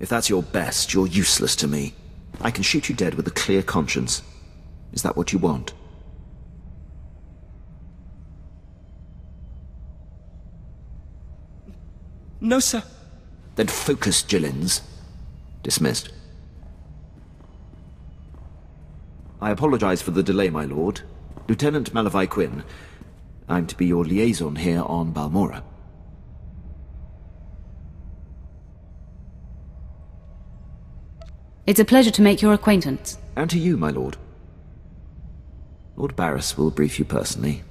If that's your best, you're useless to me. I can shoot you dead with a clear conscience. Is that what you want? No, sir. Then focus, Gillins. Dismissed. I apologize for the delay, my lord. Lieutenant Malavai Quinn. I'm to be your liaison here on Balmora. It's a pleasure to make your acquaintance. And to you, my lord. Lord Barris will brief you personally,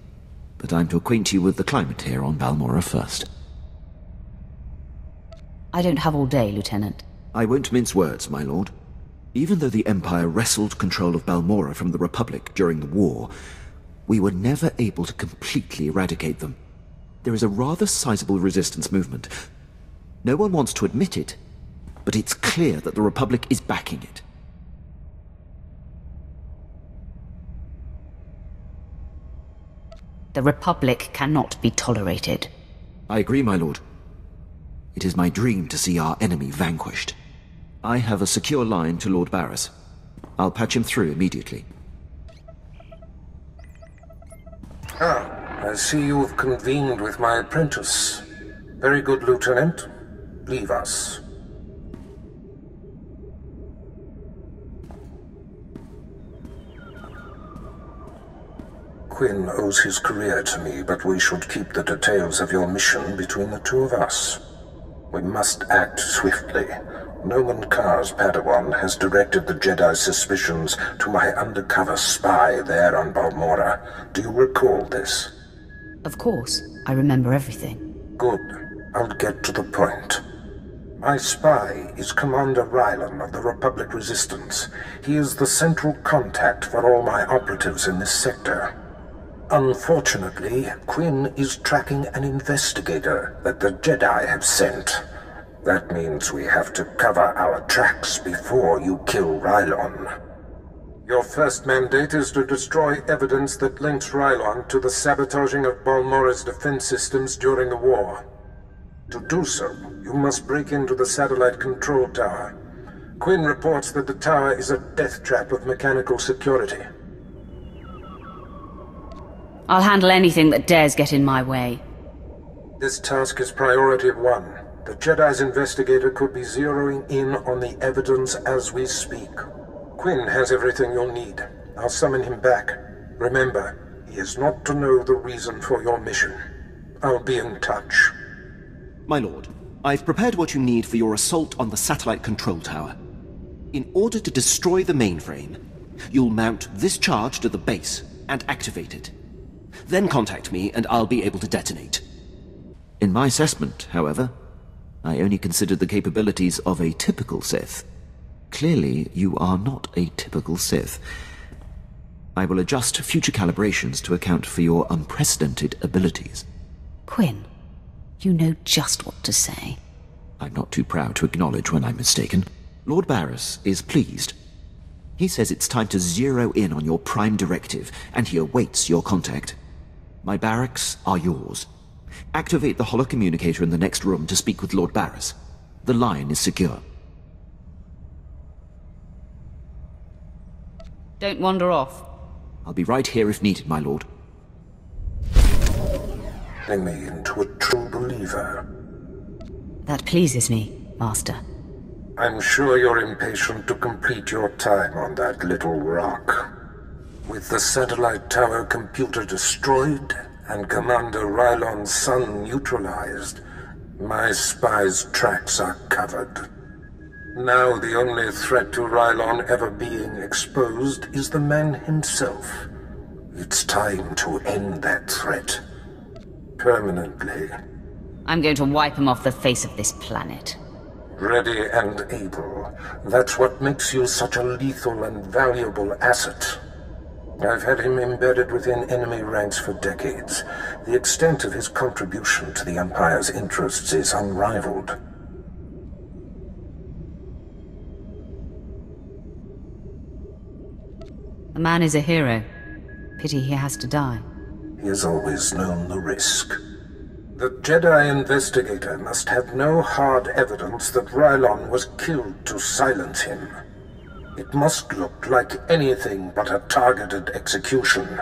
but I'm to acquaint you with the climate here on Balmora first. I don't have all day, Lieutenant. I won't mince words, my lord. Even though the Empire wrestled control of Balmora from the Republic during the war, we were never able to completely eradicate them. There is a rather sizable resistance movement. No one wants to admit it, but it's clear that the Republic is backing it. The Republic cannot be tolerated. I agree, my lord. It is my dream to see our enemy vanquished. I have a secure line to Lord Barris. I'll patch him through immediately. I see you have convened with my apprentice. Very good, Lieutenant. Leave us. Quinn owes his career to me, but we should keep the details of your mission between the two of us. We must act swiftly. Noman Carr's Padawan has directed the Jedi's suspicions to my undercover spy there on Balmora. Do you recall this? Of course. I remember everything. Good. I'll get to the point. My spy is Commander Rylan of the Republic Resistance. He is the central contact for all my operatives in this sector. Unfortunately, Quinn is tracking an investigator that the Jedi have sent. That means we have to cover our tracks before you kill Rylon. Your first mandate is to destroy evidence that links Rylon to the sabotaging of Balmora's defense systems during the war. To do so, you must break into the satellite control tower. Quinn reports that the tower is a death trap of mechanical security. I'll handle anything that dares get in my way. This task is priority 1. The Jedi's investigator could be zeroing in on the evidence as we speak. Quinn has everything you'll need. I'll summon him back. Remember, he is not to know the reason for your mission. I'll be in touch. My lord, I've prepared what you need for your assault on the satellite control tower. In order to destroy the mainframe, you'll mount this charge to the base and activate it. Then contact me and I'll be able to detonate. In my assessment, however, I only considered the capabilities of a typical Sith. Clearly, you are not a typical Sith. I will adjust future calibrations to account for your unprecedented abilities. Quinn, you know just what to say. I'm not too proud to acknowledge when I'm mistaken. Lord Barris is pleased. He says it's time to zero in on your prime directive, and he awaits your contact. My barracks are yours. Activate the holocommunicator in the next room to speak with Lord Barris. The line is secure. Don't wander off. I'll be right here if needed, my lord. Turning me into a true believer. That pleases me, Master. I'm sure you're impatient to complete your time on that little rock. With the satellite tower computer destroyed and Commander Rylon's son neutralized, my spy's tracks are covered. Now the only threat to Rylon ever being exposed is the man himself. It's time to end that threat. Permanently. I'm going to wipe him off the face of this planet. Ready and able. That's what makes you such a lethal and valuable asset. I've had him embedded within enemy ranks for decades. The extent of his contribution to the Empire's interests is unrivaled. The man is a hero. Pity he has to die. He has always known the risk. The Jedi investigator must have no hard evidence that Rylon was killed to silence him. It must look like anything but a targeted execution.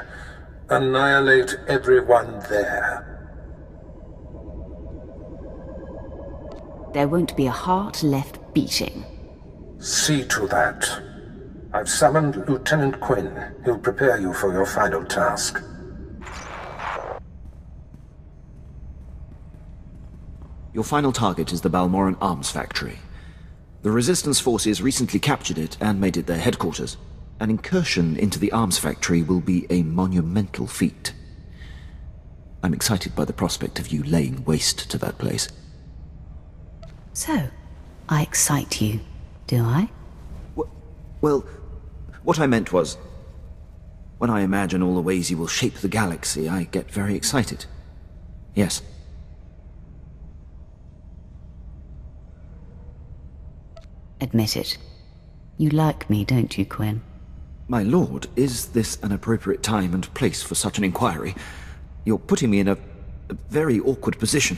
Annihilate everyone there. There won't be a heart left beating. See to that. I've summoned Lieutenant Quinn. He'll prepare you for your final task. Your final target is the Balmoran Arms Factory. The Resistance forces recently captured it and made it their headquarters. An incursion into the arms factory will be a monumental feat. I'm excited by the prospect of you laying waste to that place. So, I excite you, do I? Well, what I meant was, when I imagine all the ways you will shape the galaxy, I get very excited. Yes. Admit it. You like me, don't you, Quinn? My lord, is this an appropriate time and place for such an inquiry? You're putting me in a very awkward position.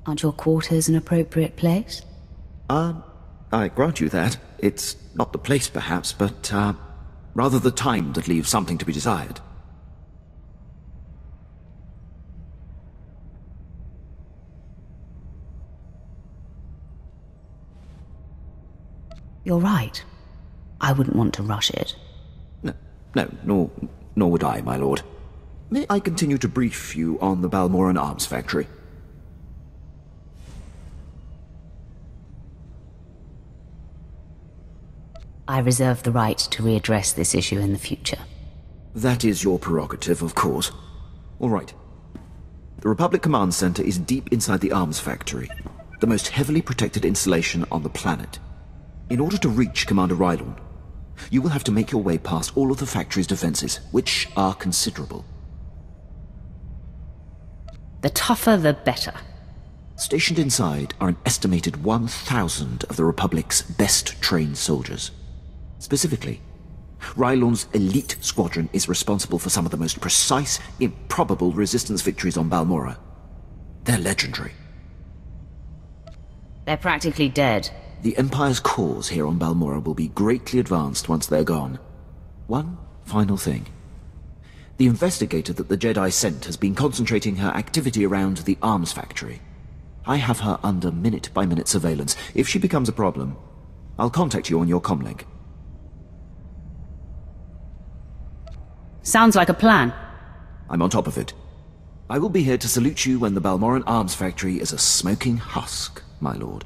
Aren't your quarters an appropriate place? I grant you that. It's not the place, perhaps, but, rather the time that leaves something to be desired. You're right. I wouldn't want to rush it. No, nor would I, my lord. May I continue to brief you on the Balmoran Arms Factory? I reserve the right to readdress this issue in the future. That is your prerogative, of course. All right. The Republic Command Center is deep inside the arms factory, the most heavily protected installation on the planet. In order to reach Commander Rylon, you will have to make your way past all of the factory's defenses, which are considerable. The tougher, the better. Stationed inside are an estimated 1,000 of the Republic's best-trained soldiers. Specifically, Rylon's elite squadron is responsible for some of the most precise, improbable resistance victories on Balmora. They're legendary. They're practically dead. The Empire's cause here on Balmora will be greatly advanced once they're gone. One final thing. The investigator that the Jedi sent has been concentrating her activity around the arms factory. I have her under minute-by-minute surveillance. If she becomes a problem, I'll contact you on your comlink. Sounds like a plan. I'm on top of it. I will be here to salute you when the Balmoran Arms Factory is a smoking husk, my lord.